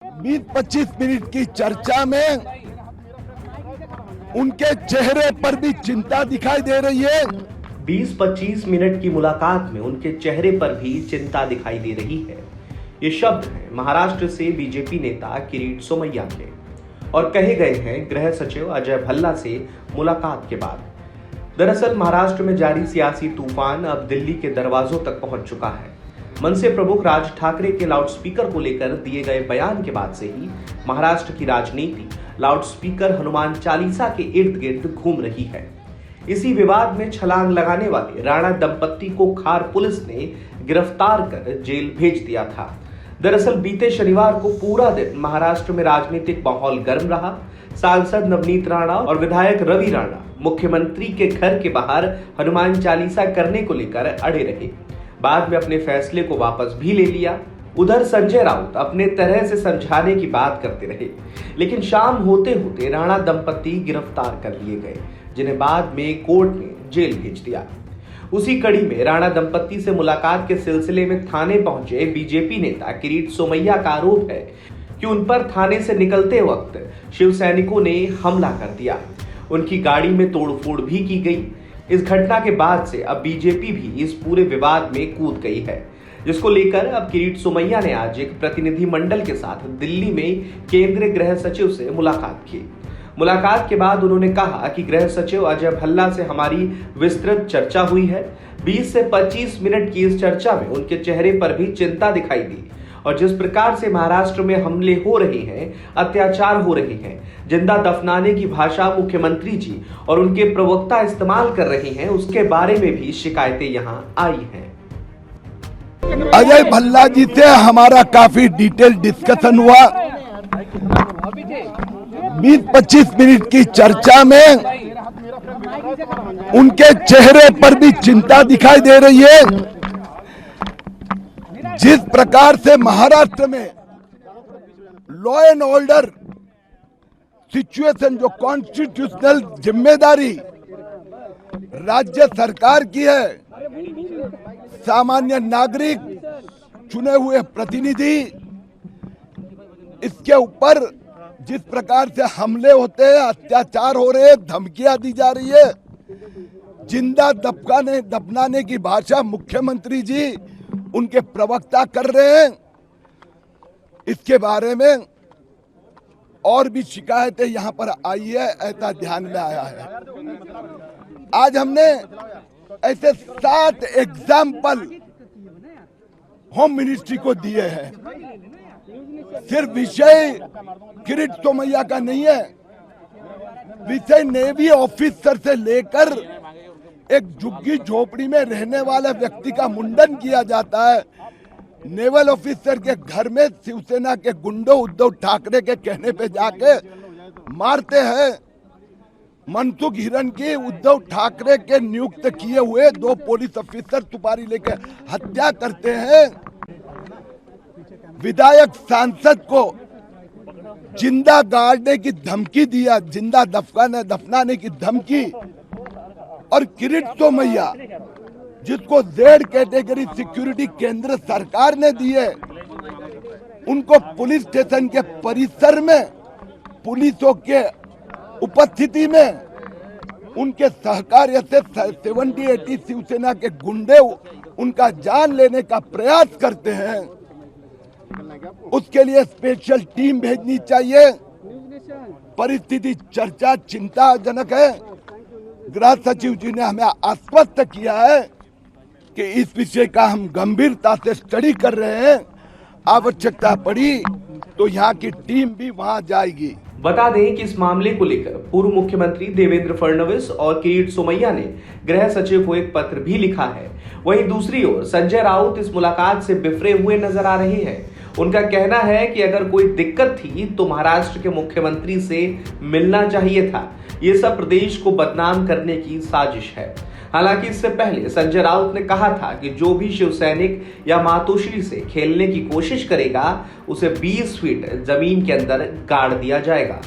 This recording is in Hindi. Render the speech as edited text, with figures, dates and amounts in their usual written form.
20-25 मिनट की चर्चा में उनके चेहरे पर भी चिंता दिखाई दे रही है। 20-25 मिनट की मुलाकात में उनके चेहरे पर भी चिंता दिखाई दे रही है। ये शब्द हैं महाराष्ट्र से बीजेपी नेता किरीट सोमैया के और कहे गए हैं गृह सचिव अजय भल्ला से मुलाकात के बाद। दरअसल महाराष्ट्र में जारी सियासी तूफान अब दिल्ली के दरवाजों तक पहुंच चुका है। मनसे प्रमुख राज ठाकरे के लाउडस्पीकर को लेकर दिए गए बयान के बाद से ही महाराष्ट्र की राजनीति लाउडस्पीकर हनुमान चालीसा के इर्द गिर्द घूम रही है। इसी विवाद में छलांग लगाने वाले राणा दंपत्ति को खार पुलिस ने गिरफ्तार कर जेल भेज दिया था। दरअसल बीते शनिवार को पूरा दिन महाराष्ट्र में राजनीतिक माहौल गर्म रहा। सांसद नवनीत राणा और विधायक रवि राणा मुख्यमंत्री के घर के बाहर हनुमान चालीसा करने को लेकर अड़े रहे। बाद में अपने फैसले को वापस भी ले लिया। उधर संजय राउत अपने तरह से समझाने की बात करते रहे, लेकिन शाम होते होते राणा दंपत्ति गिरफ्तार कर लिए गए, जिन्हें बाद में कोर्ट ने जेल भेज दिया। उसी कड़ी में राणा दंपत्ति से मुलाकात के सिलसिले में थाने पहुंचे बीजेपी नेता किरीट सोमैया का आरोप है कि उन पर थाने से निकलते वक्त शिव सैनिकों ने हमला कर दिया। उनकी गाड़ी में तोड़फोड़ भी की गई। इस घटना के बाद से अब बीजेपी भी इस पूरे विवाद में कूद गई है, जिसको लेकर अब किरीट सोमैया ने आज एक प्रतिनिधि मंडल के साथ दिल्ली में केंद्रीय गृह सचिव से मुलाकात की। मुलाकात के बाद उन्होंने कहा कि गृह सचिव अजय भल्ला से हमारी विस्तृत चर्चा हुई है। 20 से 25 मिनट की इस चर्चा में उनके चेहरे पर भी चिंता दिखाई दी और जिस प्रकार से महाराष्ट्र में हमले हो रहे हैं, अत्याचार हो रहे हैं, जिंदा दफनाने की भाषा मुख्यमंत्री जी और उनके प्रवक्ता इस्तेमाल कर रहे हैं, उसके बारे में भी शिकायतें यहां आई हैं। अजय भल्ला जी से हमारा काफी डिटेल डिस्कशन हुआ। 20-25 मिनट की चर्चा में उनके चेहरे पर भी चिंता दिखाई दे रही है। जिस प्रकार से महाराष्ट्र में लॉ एंड ऑर्डर सिचुएशन, जो कॉन्स्टिट्यूशनल जिम्मेदारी राज्य सरकार की है, सामान्य नागरिक, चुने हुए प्रतिनिधि, इसके ऊपर जिस प्रकार से हमले होते हैं, अत्याचार हो रहे हैं, धमकियां दी जा रही है, जिंदा दफनाने की भाषा मुख्यमंत्री जी उनके प्रवक्ता कर रहे हैं, इसके बारे में और भी शिकायतें यहां पर आई है, ऐसा ध्यान में आया है। आज हमने ऐसे 7 एग्जाम्पल होम मिनिस्ट्री को दिए हैं। सिर्फ विषय किरीट सोमैया का नहीं है, विषय नेवी ऑफिसर से लेकर एक झुग्गी झोपड़ी में रहने वाले व्यक्ति का मुंडन किया जाता है। नेवल ऑफिसर के घर में शिवसेना के गुंडों उद्धव ठाकरे के कहने पे जाके मारते हैं। मनसुख हिरन की उद्धव ठाकरे के नियुक्त किए हुए 2 पुलिस ऑफिसर सुपारी लेकर हत्या करते हैं। विधायक सांसद को जिंदा गाड़ने की धमकी दिया, जिंदा दफनाने की धमकी। और किरीट सोमैया, जिसको Z कैटेगरी सिक्योरिटी केंद्र सरकार ने दी है, उनको पुलिस स्टेशन के परिसर में पुलिसों के उपस्थिति में उनके सहकार्य से 70-80 शिवसेना के गुंडे उनका जान लेने का प्रयास करते हैं। उसके लिए स्पेशल टीम भेजनी चाहिए। परिस्थिति चर्चा चिंताजनक है। गृह सचिव जी ने हमें आश्वस्त किया है कि इस विषय का हम गंभीरता से स्टडी कर रहे हैं। आवश्यकता पड़ी तो यहाँ की टीम भी वहां जाएगी। बता दें कि इस मामले को लेकर पूर्व मुख्यमंत्री देवेंद्र फडणवीस और किरीट सोमैया ने गृह सचिव को एक पत्र भी लिखा है। वहीं दूसरी ओर संजय राउत इस मुलाकात से बिफरे हुए नजर आ रहे हैं। उनका कहना है कि अगर कोई दिक्कत थी तो महाराष्ट्र के मुख्यमंत्री से मिलना चाहिए था। ये सब प्रदेश को बदनाम करने की साजिश है। हालांकि इससे पहले संजय राउत ने कहा था कि जो भी शिव सैनिक या मातोश्री से खेलने की कोशिश करेगा, उसे 20 फीट जमीन के अंदर गाड़ दिया जाएगा।